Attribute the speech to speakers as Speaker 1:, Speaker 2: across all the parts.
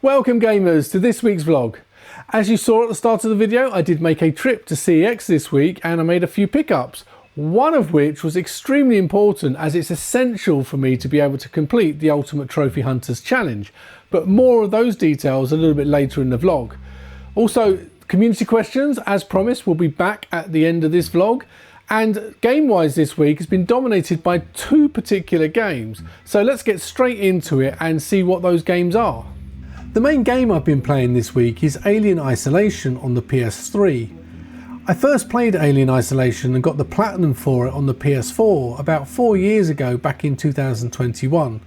Speaker 1: Welcome gamers to this week's vlog. As you saw at the start of the video, I did make a trip to CEX this week and I made a few pickups, one of which was extremely important as it's essential for me to be able to complete the Ultimate Trophy Hunters Challenge, but more of those details a little bit later in the vlog. Also, community questions, as promised, will be back at the end of this vlog. And game-wise this week has been dominated by two particular games. So let's get straight into it and see what those games are. The main game I've been playing this week is Alien Isolation on the PS3. I first played Alien Isolation and got the platinum for it on the PS4 about 4 years ago, back in 2021.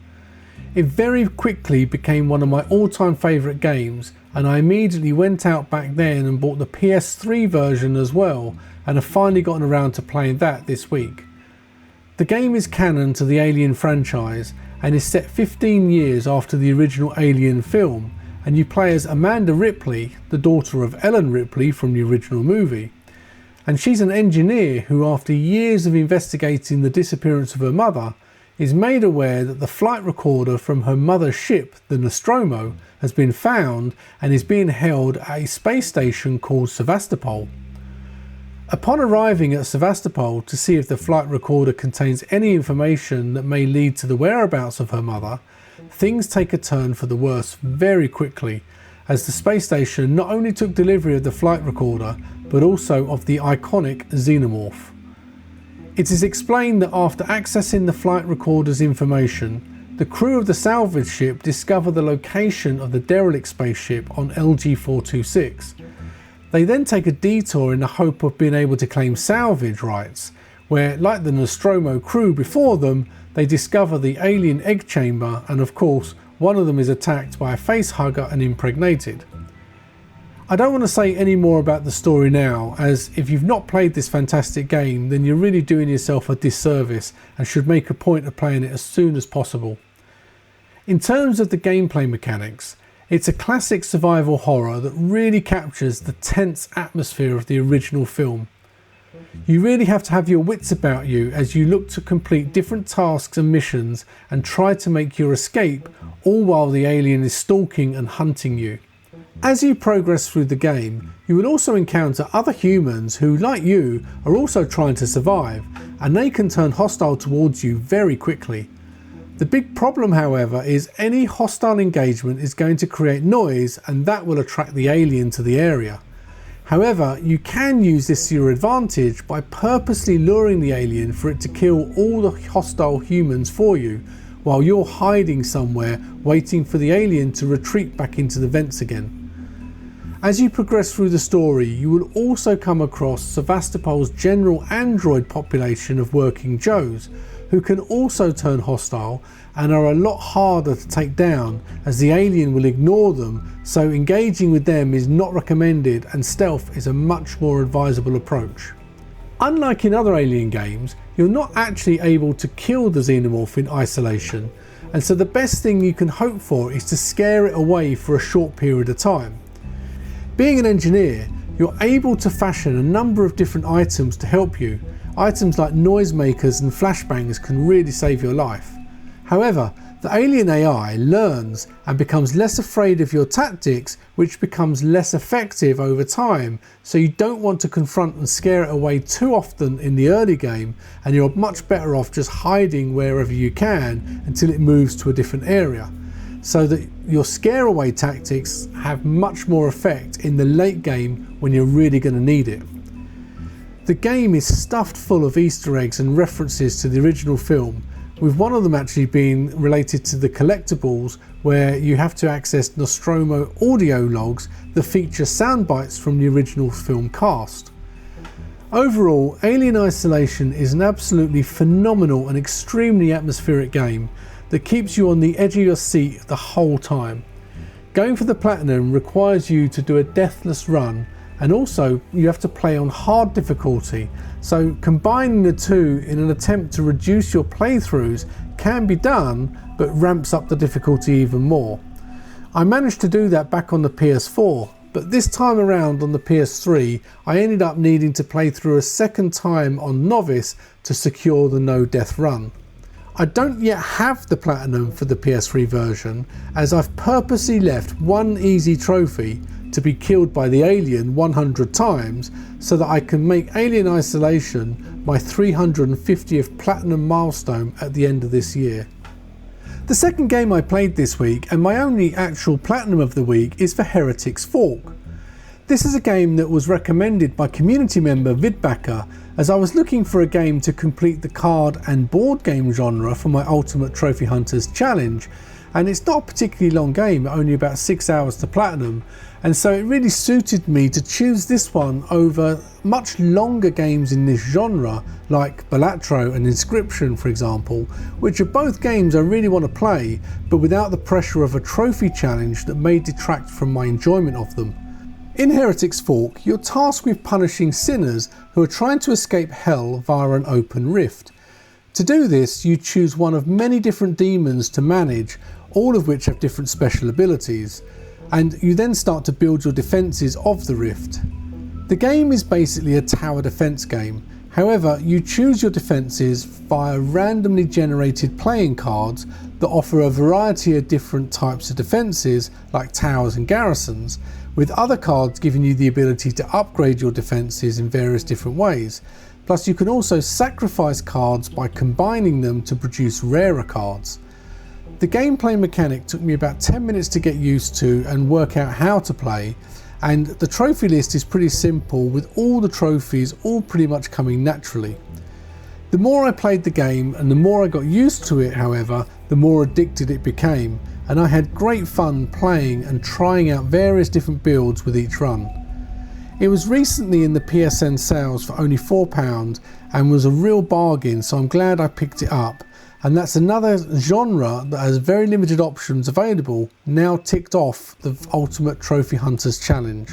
Speaker 1: It very quickly became one of my all-time favourite games, and I immediately went out back then and bought the PS3 version as well, and have finally gotten around to playing that this week. The game is canon to the Alien franchise and is set 15 years after the original Alien film, and you play as Amanda Ripley, the daughter of Ellen Ripley from the original movie. And she's an engineer who, after years of investigating the disappearance of her mother, is made aware that the flight recorder from her mother's ship, the Nostromo, has been found and is being held at a space station called Sevastopol. Upon arriving at Sevastopol to see if the flight recorder contains any information that may lead to the whereabouts of her mother, things take a turn for the worse very quickly, as the space station not only took delivery of the flight recorder, but also of the iconic xenomorph. It is explained that after accessing the flight recorder's information, the crew of the salvage ship discover the location of the derelict spaceship on LG-426. They then take a detour in the hope of being able to claim salvage rights, where, like the Nostromo crew before them, they discover the alien egg chamber, and of course, one of them is attacked by a facehugger and impregnated. I don't want to say any more about the story now, as if you've not played this fantastic game, then you're really doing yourself a disservice and should make a point of playing it as soon as possible. In terms of the gameplay mechanics, it's a classic survival horror that really captures the tense atmosphere of the original film. You really have to have your wits about you as you look to complete different tasks and missions and try to make your escape, all while the alien is stalking and hunting you. As you progress through the game, you will also encounter other humans who, like you, are also trying to survive, and they can turn hostile towards you very quickly. The big problem, however, is any hostile engagement is going to create noise, and that will attract the alien to the area. However, you can use this to your advantage by purposely luring the alien for it to kill all the hostile humans for you, while you're hiding somewhere waiting for the alien to retreat back into the vents again. As you progress through the story, you will also come across Sevastopol's general android population of working Joes, who can also turn hostile and are a lot harder to take down, as the alien will ignore them, so engaging with them is not recommended and stealth is a much more advisable approach. Unlike in other Alien games, you're not actually able to kill the xenomorph in isolation, and so the best thing you can hope for is to scare it away for a short period of time. Being an engineer, you're able to fashion a number of different items to help you. Items like noisemakers and flashbangs can really save your life. However, the alien AI learns and becomes less afraid of your tactics, which becomes less effective over time, so you don't want to confront and scare it away too often in the early game, and you're much better off just hiding wherever you can until it moves to a different area, so that your scare away tactics have much more effect in the late game when you're really going to need it. The game is stuffed full of Easter eggs and references to the original film, with one of them actually being related to the collectibles, where you have to access Nostromo audio logs that feature sound bites from the original film cast. Overall, Alien Isolation is an absolutely phenomenal and extremely atmospheric game that keeps you on the edge of your seat the whole time. Going for the platinum requires you to do a deathless run, and also you have to play on hard difficulty, so combining the two in an attempt to reduce your playthroughs can be done, but ramps up the difficulty even more. I managed to do that back on the PS4, but this time around on the PS3 I ended up needing to play through a second time on Novice to secure the no death run. I don't yet have the platinum for the PS3 version, as I've purposely left one easy trophy to be killed by the alien 100 times so that I can make Alien Isolation my 350th platinum milestone at the end of this year. The second game I played this week, and my only actual platinum of the week, is for Heretic's Fork. This is a game that was recommended by community member Vidbacker, as I was looking for a game to complete the card and board game genre for my Ultimate Trophy Hunters challenge, and it's not a particularly long game, only about 6 hours to platinum, and so it really suited me to choose this one over much longer games in this genre like Balatro and Inscription, for example, which are both games I really want to play but without the pressure of a trophy challenge that may detract from my enjoyment of them. In Heretic's Fork, you're tasked with punishing sinners who are trying to escape hell via an open rift. To do this, you choose one of many different demons to manage, all of which have different special abilities, and you then start to build your defences of the rift. The game is basically a tower defence game. However, you choose your defences via randomly generated playing cards that offer a variety of different types of defences, like towers and garrisons, with other cards giving you the ability to upgrade your defences in various different ways. Plus you can also sacrifice cards by combining them to produce rarer cards. The gameplay mechanic took me about 10 minutes to get used to and work out how to play, and the trophy list is pretty simple, with all the trophies all pretty much coming naturally. The more I played the game and the more I got used to it, however, the more addicted it became, and I had great fun playing and trying out various different builds with each run. It was recently in the PSN sales for only £4 and was a real bargain, so I'm glad I picked it up, and that's another genre that has very limited options available, now ticked off the Ultimate Trophy Hunters challenge.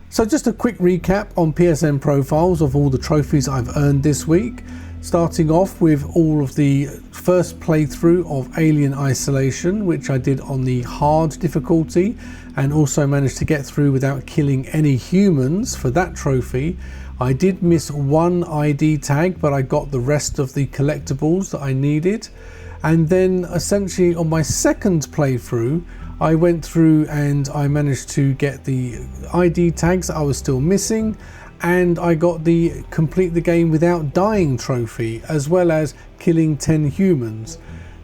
Speaker 1: So just a quick recap on PSN profiles of all the trophies I've earned this week. Starting off with all of the first playthrough of Alien Isolation, which I did on the hard difficulty and also managed to get through without killing any humans for that trophy. I did miss one ID tag, but I got the rest of the collectibles that I needed. And then essentially on my second playthrough, I went through and I managed to get the ID tags that I was still missing, and I got the complete the game without dying trophy, as well as killing 10 humans.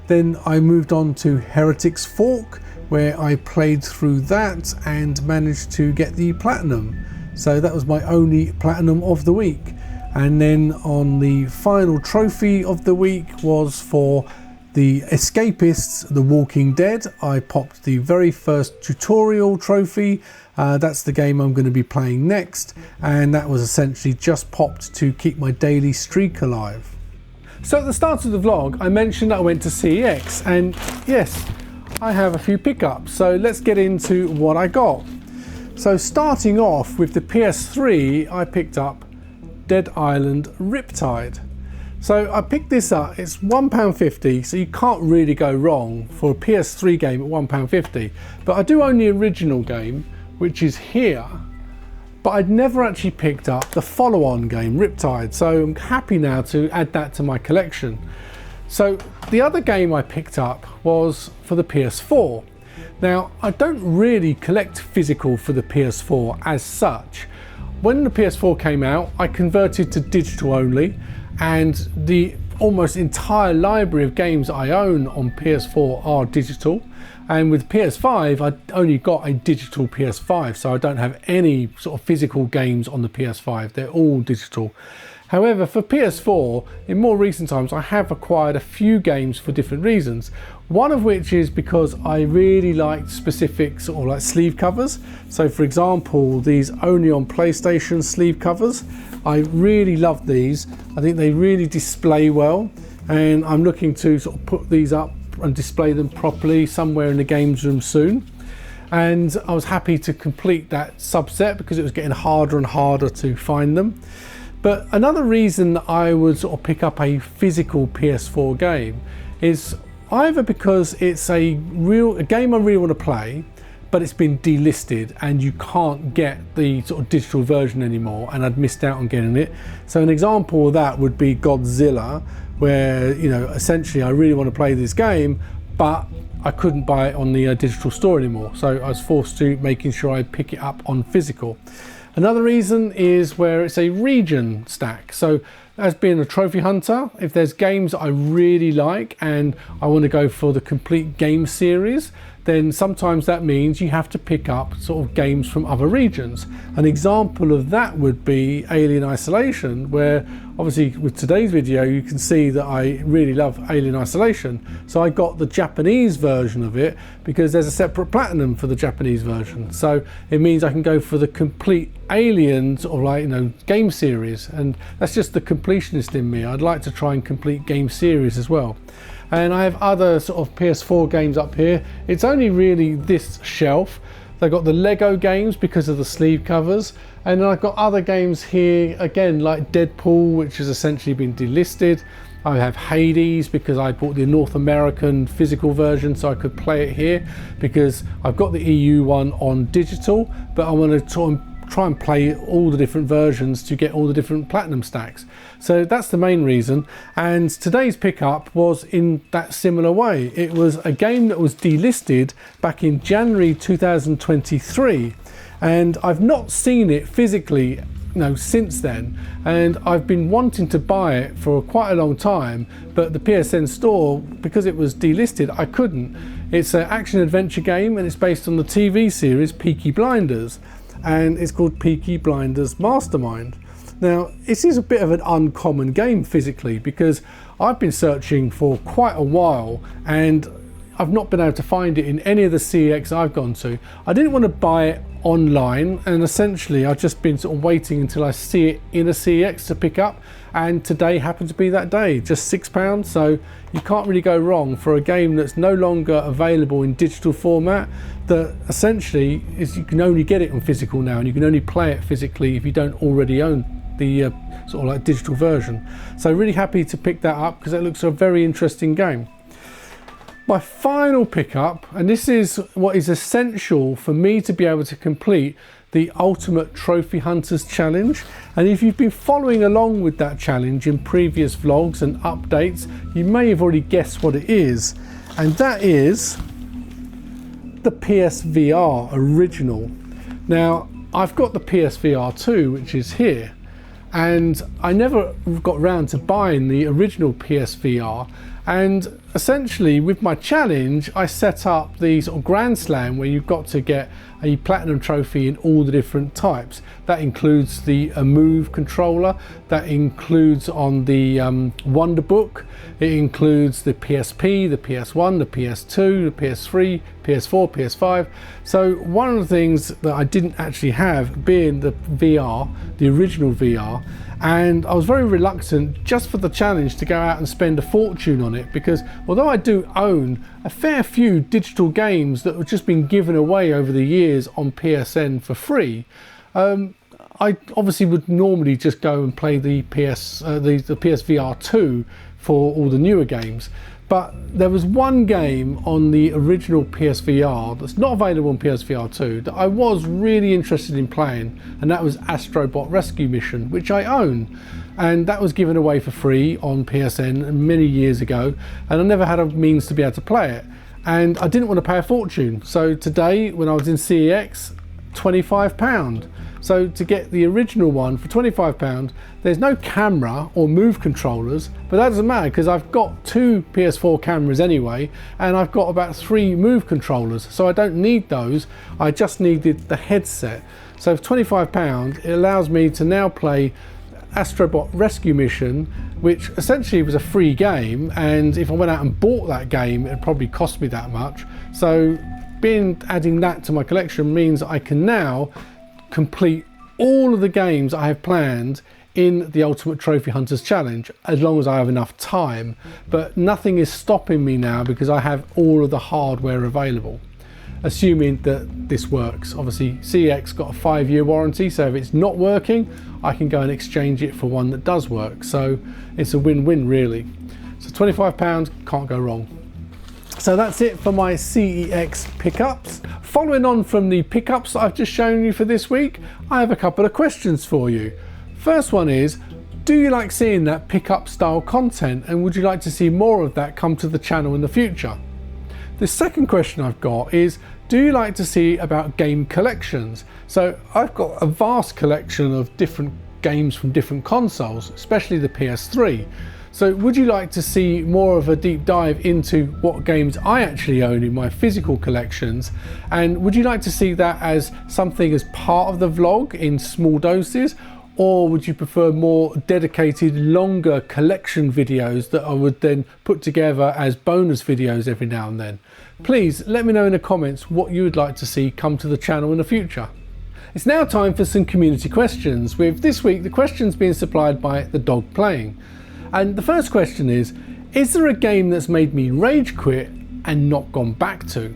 Speaker 1: Then I moved on to Heretic's Fork, where I played through that and managed to get the platinum. So that was my only platinum of the week. And then on the final trophy of the week was for the Escapists, The Walking Dead. I popped the very first tutorial trophy. That's the game I'm going to be playing next, and that was essentially just popped to keep my daily streak alive. So at the start of the vlog I mentioned that I went to CEX, and yes, I have a few pickups, so let's get into what I got. So starting off with the PS3, I picked up Dead Island Riptide. So I picked this up, it's £1.50, so you can't really go wrong for a PS3 game at £1.50. But I do own the original game, which is here, but I'd never actually picked up the follow-on game, Riptide, so I'm happy now to add that to my collection. So the other game I picked up was for the PS4. Now, I don't really collect physical for the PS4 as such. When the PS4 came out, I converted to digital only, and the almost entire library of games I own on PS4 are digital. And with PS5, I only got a digital PS5, so I don't have any sort of physical games on the PS5. They're all digital. However, for PS4, in more recent times, I have acquired a few games for different reasons. One of which is because I really liked specific sort of like sleeve covers. So for example, these only on PlayStation sleeve covers, I really love these. I think they really display well, and I'm looking to sort of put these up and display them properly somewhere in the games room soon. And I was happy to complete that subset because it was getting harder and harder to find them. But another reason that I would sort of pick up a physical PS4 game is either because it's a game I really want to play, but it's been delisted and you can't get the sort of digital version anymore, and I'd missed out on getting it. So an example of that would be Godzilla, where, you know, essentially I really want to play this game, but I couldn't buy it on the digital store anymore. So I was forced to making sure I pick it up on physical. Another reason is where it's a region stack. So as being a trophy hunter, if there's games I really like and I want to go for the complete game series, then sometimes that means you have to pick up sort of games from other regions. An example of that would be Alien Isolation, where obviously with today's video you can see that I really love Alien Isolation. So I got the Japanese version of it because there's a separate platinum for the Japanese version. So it means I can go for the complete Alien sort of, like, you know, game series, and that's just the completionist in me. I'd like to try and complete game series as well. And I have other sort of PS4 games up here. It's only really this shelf. They've got the Lego games because of the sleeve covers, and then I've got other games here again, like Deadpool, which has essentially been delisted. I have Hades because I bought the North American physical version so I could play it here, because I've got the EU one on digital, but I want to try and play all the different versions to get all the different platinum stacks. So that's the main reason. And today's pickup was in that similar way. It was a game that was delisted back in January 2023, and I've not seen it physically, you know, since then, and I've been wanting to buy it for quite a long time, but the PSN store, because it was delisted, I couldn't. It's an action adventure game and it's based on the TV series Peaky Blinders, and it's called Peaky Blinders Mastermind. Now, this is a bit of an uncommon game physically, because I've been searching for quite a while and I've not been able to find it in any of the CEX I've gone to. I didn't want to buy it online, and essentially I've just been sort of waiting until I see it in a CEX to pick up, and today happened to be that day. Just £6, so you can't really go wrong for a game that's no longer available in digital format, that essentially is you can only get it on physical now, and you can only play it physically if you don't already own the sort of like digital version. So really happy to pick that up because it looks a very interesting game. My final pickup, and this is what is essential for me to be able to complete the Ultimate Trophy Hunters Challenge. And if you've been following along with that challenge in previous vlogs and updates, you may have already guessed what it is. And that is the PSVR original. Now, I've got the PSVR 2, which is here, and I never got round to buying the original PSVR. And essentially with my challenge, I set up the sort of Grand Slam where you've got to get a platinum trophy in all the different types. That includes the Move controller, that includes on the Wonder Book, it includes the PSP, the PS1, the PS2, the PS3, PS4, PS5. So one of the things that I didn't actually have being the VR, the original VR, and I was very reluctant just for the challenge to go out and spend a fortune on it, because although I do own a fair few digital games that have just been given away over the years on PSN for free, I obviously would normally just go and play the PSVR 2 for all the newer games. But there was one game on the original PSVR that's not available on PSVR 2 that I was really interested in playing, and that was Astrobot Rescue Mission, which I own. And that was given away for free on PSN many years ago, and I never had a means to be able to play it. And I didn't want to pay a fortune. So today, when I was in CEX, £25. So to get the original one for £25, there's no camera or Move controllers, but that doesn't matter because I've got 2 PS4 cameras anyway, and I've got about 3 Move controllers, so I don't need those. I just needed the headset. So for £25, it allows me to now play Astrobot Rescue Mission, which essentially was a free game, and if I went out and bought that game, it'd probably cost me that much. So adding that to my collection means I can now complete all of the games I have planned in the Ultimate Trophy Hunters Challenge, as long as I have enough time. But nothing is stopping me now because I have all of the hardware available, assuming that this works. Obviously CEX got a 5-year warranty, so if it's not working, I can go and exchange it for one that does work. So it's a win-win really. So £25, can't go wrong. So that's it for my CEX pickups. Following on from the pickups that I've just shown you for this week, I have a couple of questions for you. First one is, Do you like seeing that pickup style content, and would you like to see more of that come to the channel in the future? The second question I've got is, do you like to see about game collections? So I've got a vast collection of different games from different consoles, especially the PS3. So would you like to see more of a deep dive into what games I actually own in my physical collections? And would you like to see that as something as part of the vlog in small doses? Or would you prefer more dedicated, longer collection videos that I would then put together as bonus videos every now and then? Please let me know in the comments what you would like to see come to the channel in the future. It's now time for some community questions, with this week the questions being supplied by The Dog Playing. And the first question is there a game that's made me rage quit and not gone back to?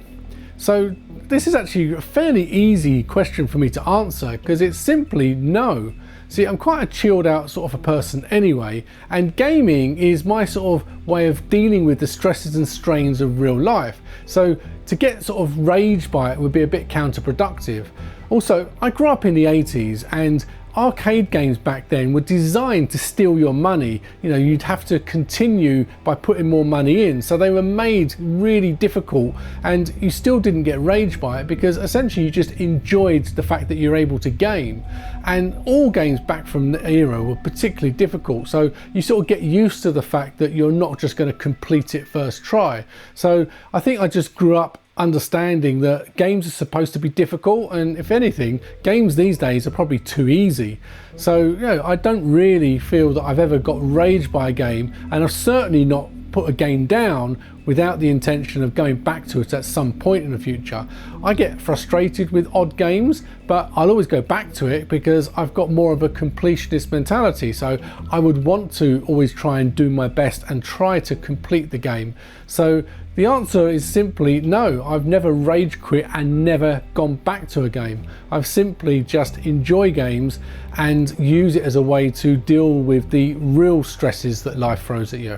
Speaker 1: So this is actually a fairly easy question for me to answer, because it's simply no. See, I'm quite a chilled out sort of a person anyway, and gaming is my sort of way of dealing with the stresses and strains of real life. So to get sort of rage by it would be a bit counterproductive. Also, I grew up in the 80s, and arcade games back then were designed to steal your money. You know, you'd have to continue by putting more money in, so they were made really difficult, and you still didn't get rage by it because essentially you just enjoyed the fact that you're able to game. And all games back from the era were particularly difficult, so you sort of get used to the fact that you're not just going to complete it first try. So I think I just grew up understanding that games are supposed to be difficult, and if anything, games these days are probably too easy. So, you know, I don't really feel that I've ever got raged by a game, and I've certainly not put a game down without the intention of going back to it at some point in the future. I get frustrated with odd games, but I'll always go back to it because I've got more of a completionist mentality. So I would want to always try and do my best and try to complete the game. So the answer is simply no. I've never rage quit and never gone back to a game. I've simply just enjoy games and use it as a way to deal with the real stresses that life throws at you.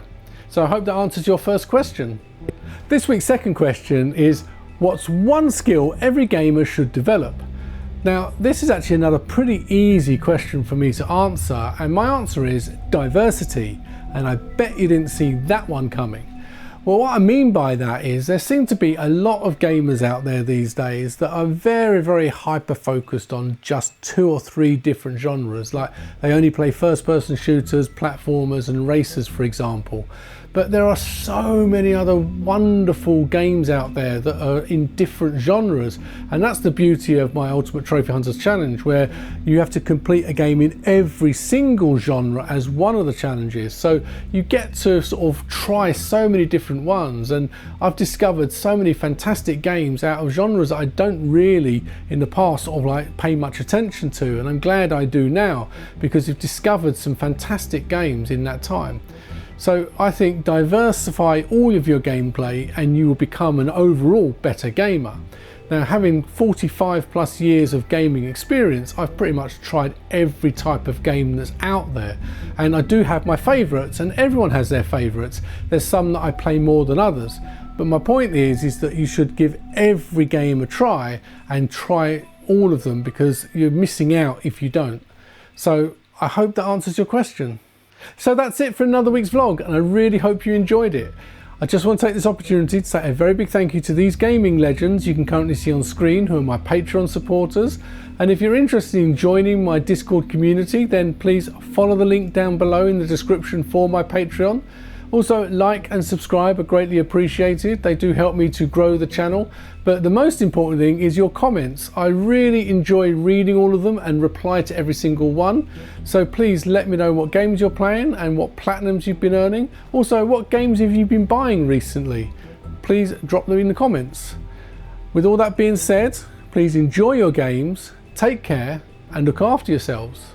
Speaker 1: So I hope that answers your first question. This week's second question is, what's one skill every gamer should develop? Now, this is actually another pretty easy question for me to answer, and my answer is diversity, and I bet you didn't see that one coming. Well, what I mean by that is there seem to be a lot of gamers out there these days that are very hyper focused on just 2 or 3 different genres, like they only play first person shooters, platformers and racers, for example. But there are so many other wonderful games out there that are in different genres, and that's the beauty of my Ultimate Trophy Hunters Challenge, where you have to complete a game in every single genre as one of the challenges. So you get to sort of try so many different ones, and I've discovered so many fantastic games out of genres that I don't really in the past sort of like pay much attention to, and I'm glad I do now because I've discovered some fantastic games in that time. So I think diversify all of your gameplay and you will become an overall better gamer. Now, having 45 plus years of gaming experience, I've pretty much tried every type of game that's out there, and I do have my favourites, and everyone has their favourites. There's some that I play more than others, but my point is that you should give every game a try and try all of them, because you're missing out if you don't. So I hope that answers your question. So that's it for another week's vlog, and I really hope you enjoyed it. I just want to take this opportunity to say a very big thank you to these gaming legends you can currently see on screen, who are my Patreon supporters. And if you're interested in joining my Discord community, then please follow the link down below in the description for my Patreon. Also, like and subscribe are greatly appreciated. They do help me to grow the channel. But the most important thing is your comments. I really enjoy reading all of them and reply to every single one. So please let me know what games you're playing and what platinums you've been earning. Also, what games have you been buying recently? Please drop them in the comments. With all that being said, please enjoy your games, take care, and look after yourselves.